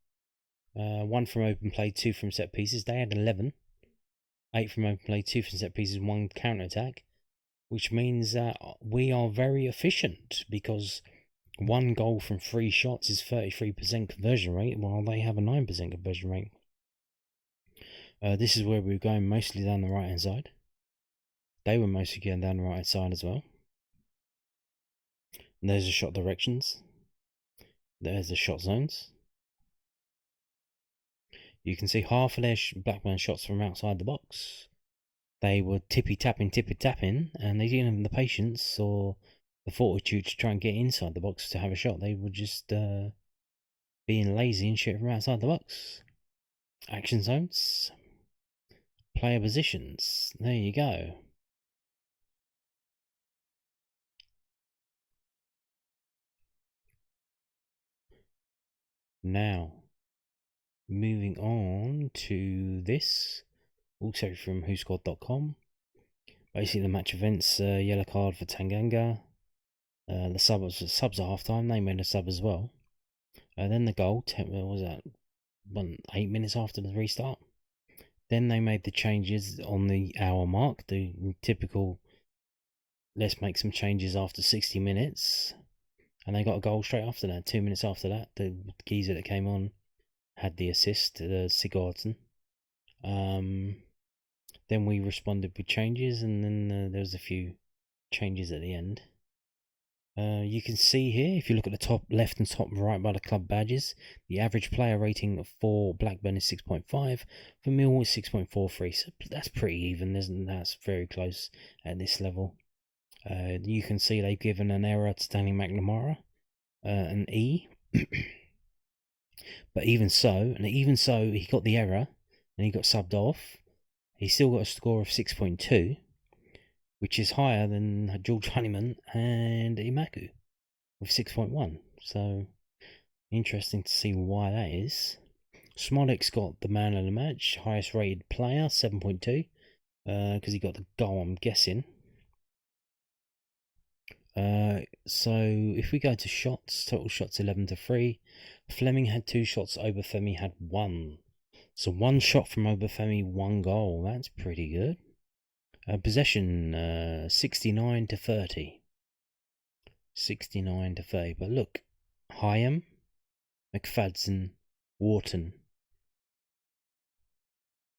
1 from open play, 2 from set pieces. They had 11. 8 from open play, 2 from set pieces, 1 counter attack. Which means that we are very efficient, because 1 goal from 3 shots is 33% conversion rate, while they have a 9% conversion rate. This is where we were going mostly down the right hand side. They were mostly going down the right hand side as well. And there's the shot directions. There's the shot zones. You can see half of their Blackburn shots from outside the box. They were tippy-tapping, and they didn't have the patience or the fortitude to try and get inside the box to have a shot. They were just being lazy and shooting from outside the box. Action zones. Player positions. There you go. Now, moving on to this, also from whoscored.com. Basically, the match events, yellow card for Tanganga. The subs at half time, they made a sub as well. Then the goal, what was that? 8 minutes after the restart. Then they made the changes on the hour mark, the typical, let's make some changes after 60 minutes. And they got a goal straight after that. 2 minutes after that, the geezer that came on had the assist, Sigurdsson. Then we responded with changes, and then there was a few changes at the end. You can see here, if you look at the top left and top right by the club badges, the average player rating for Blackburn is 6.5, for Millwall is 6.43, so that's pretty even, isn't that? That's very close at this level. You can see they've given an error to Stanley McNamara, an E. But even so, he got the error and he got subbed off. He still got a score of 6.2, which is higher than George Honeyman and Imaku with 6.1. So, interesting to see why that is. Smolek's got the man of the match, highest rated player, 7.2, because he got the goal, I'm guessing. So if we go to shots, total shots 11-3. Fleming had 2 shots, Obafemi had 1. So 1 shot from Obafemi, 1 goal. That's pretty good. Possession 69-30. 69-30. But look, Hyam, McFadden, Wharton.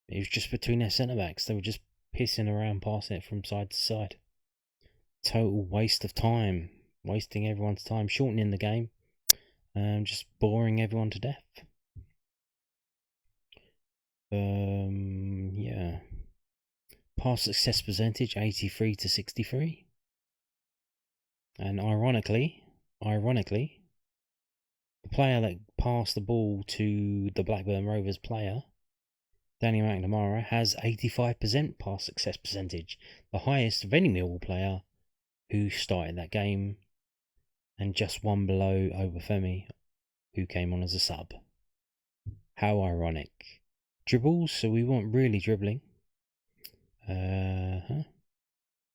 It was just between their centre backs. They were just pissing around, passing it from side to side. Total waste of time. Wasting everyone's time, shortening the game, and just boring everyone to death. Yeah. Pass success percentage 83-63. And ironically, the player that passed the ball to the Blackburn Rovers player, Danny McNamara, has 85% pass success percentage, the highest of any Millwall player who started that game, and just 1 below Obafemi, who came on as a sub. How ironic. Dribbles, so we weren't really dribbling.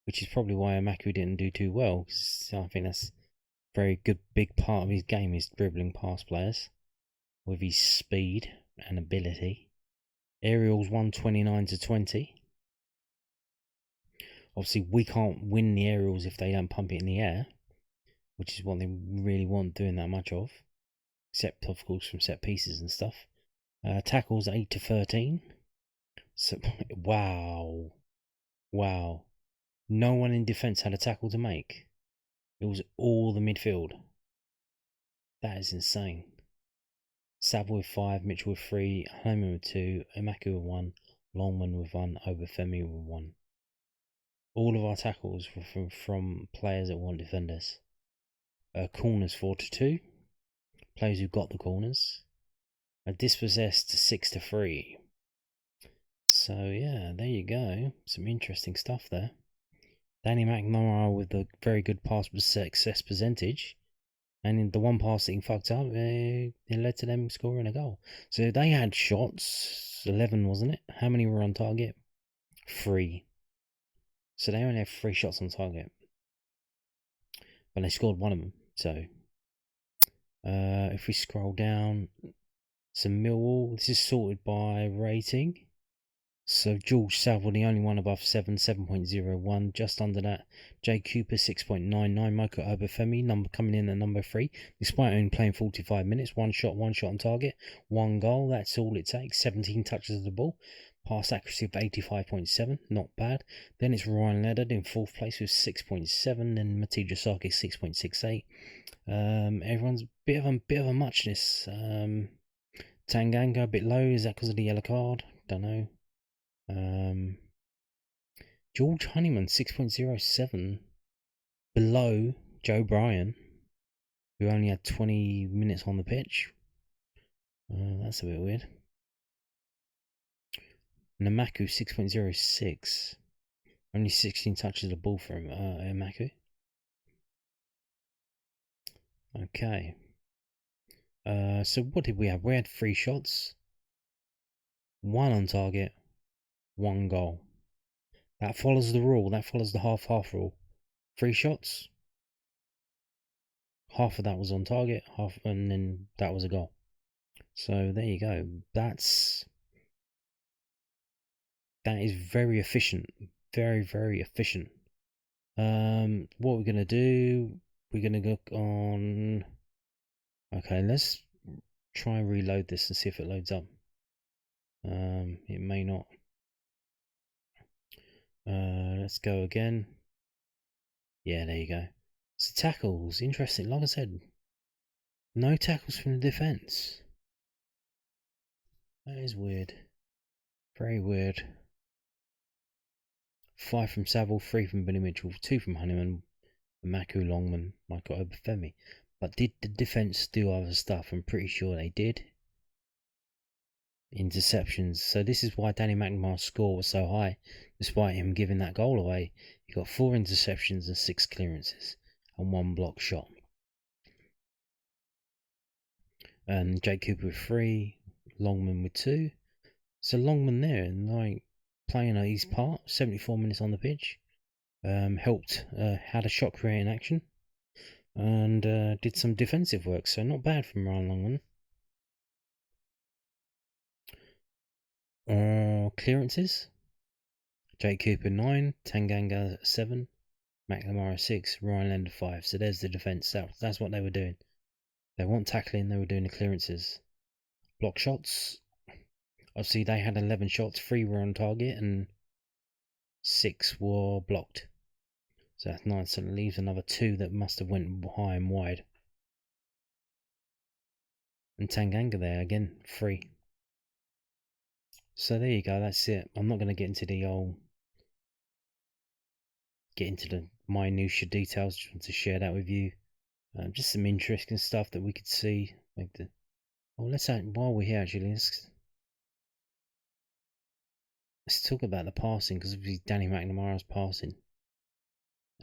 Which is probably why Amaku didn't do too well, because I think that's a very good big part of his game, is dribbling past players with his speed and ability. Aerials 129-20. Obviously, we can't win the aerials if they don't pump it in the air, which is what they really want doing that much of, except of course from set pieces and stuff. Tackles 8-13. So wow. No one in defence had a tackle to make. It was all the midfield. That is insane. Saville with 5, Mitchell with 3, Homer with 2, Emaku with 1, Longman with 1, Obafemi with 1. All of our tackles were from players that weren't defenders. Corners 4-2. Players who got the corners. Dispossessed 6-3. So yeah, there you go. Some interesting stuff there. Danny McNamara with a very good pass success percentage. And in the one pass that he fucked up, it led to them scoring a goal. So they had shots, 11 wasn't it? How many were on target? 3. So they only have 3 shots on target. But they scored 1 of them. So if we scroll down, some Millwall, this is sorted by rating. So George Saville, the only one above 7.01. Just under that, Jay Cooper, 6.99. Michael Obafemi, coming in at number 3. Despite only playing 45 minutes, 1 shot on target, 1 goal. That's all it takes. 17 touches of the ball. Pass accuracy of 85.7. Not bad. Then it's Ryan Leonard in 4th place with 6.7. Then Matija Saki, 6.68. Everyone's a bit of a muchness. Tanganga a bit low. Is that because of the yellow card? Don't know. George Honeyman 6.07, below Joe Bryan, who only had 20 minutes on the pitch. That's a bit weird. Namaku 6.06, only 16 touches of the ball from Namaku. Okay. So what did we have? We had 3 shots, 1 on target, 1 goal. That follows the rule. That follows the half-half rule. 3 shots. Half of that was on target, and then that was a goal. So there you go. That is very efficient. Very, very efficient. What we're gonna do? We're gonna go on. Okay, let's try and reload this and see if it loads up. It may not. Let's go again. Yeah, there you go. So tackles, interesting. Like I said, no tackles from the defence. That is weird. Very weird. 5 from Saville, 3 from Billy Mitchell, 2 from Honeyman, Maku Longman, Michael Obafemi. But did the defence do other stuff? I'm pretty sure they did. Interceptions. So this is why Danny McNamara's score was so high, despite him giving that goal away. He got 4 interceptions and 6 clearances and 1 block shot. And Jake Cooper with 3, Longman with 2. So Longman there, and like playing his part, 74 minutes on the pitch. Helped, had a shot creating action, and did some defensive work. So not bad from Ryan Longman. Clearances. Jake Cooper 9, Tanganga 7, McNamara 6, Ryan Leonard 5. So there's the defence. That's what they were doing. They weren't tackling, they were doing the clearances. Block shots. Obviously they had 11 shots, 3 were on target and 6 were blocked. So that's 9, so it leaves another 2 that must have went high and wide. And Tanganga there again, 3. So there you go, that's it. I'm not going to get into the minutiae details, just want to share that with you. Just some interesting stuff that we could see. Like while we're here actually, let's talk about the passing, because obviously Danny McNamara's passing.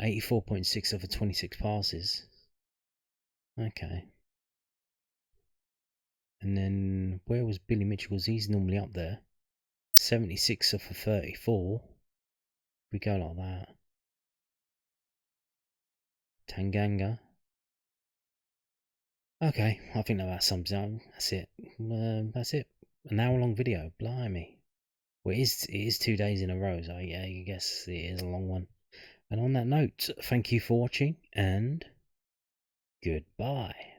84.6 over 26 passes. Okay. And then where was Billy Mitchell? Because he's normally up there. 76 for 34. We go like that. Tanganga. Okay, I think that about sums up. That's it. That's it. An hour-long video. Blimey. Well, it is 2 days in a row, so yeah, I guess it is a long one. And on that note, thank you for watching, and goodbye.